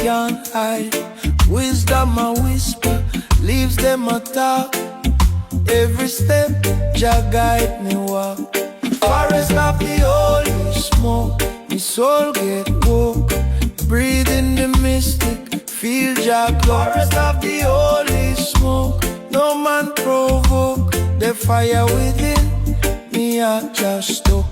can't hide. Wisdom a whisper, leaves them a talk. Every step, Jah guide me walk. Forest of the holy smoke, me soul get woke. Breathe in the mystic, feel Jah glow. Forest of the holy smoke, no man provoke. The fire within me I just stuck.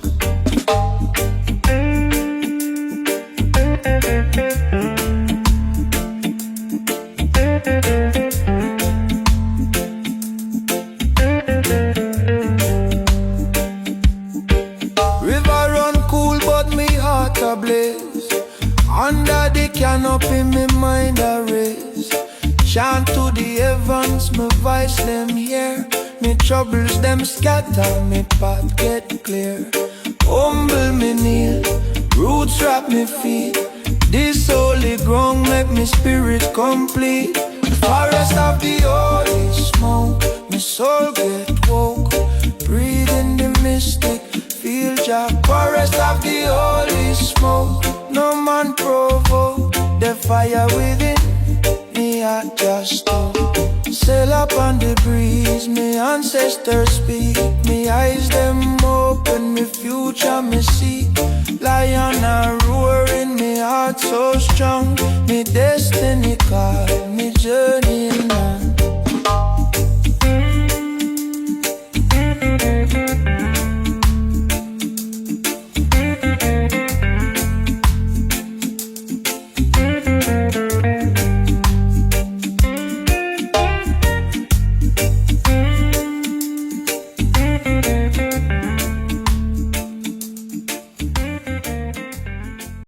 River run cool but me heart a blaze. Under the canopy me mind a race. Chant to the heavens, my voice them hear. Me troubles them scatter, me path get clear. Humble me kneel, roots wrap me feet. This holy ground make me spirit complete. Forest of the holy smoke, me soul get woke. Breathe in the mystic, feel Jah. Forest of the holy smoke, no man provoke. The fire within me I just know. Sail up on the breeze, me ancestors speak. Me eyes them open, me future me see. Lion a roaring, me heart so strong. Me destiny call, me journey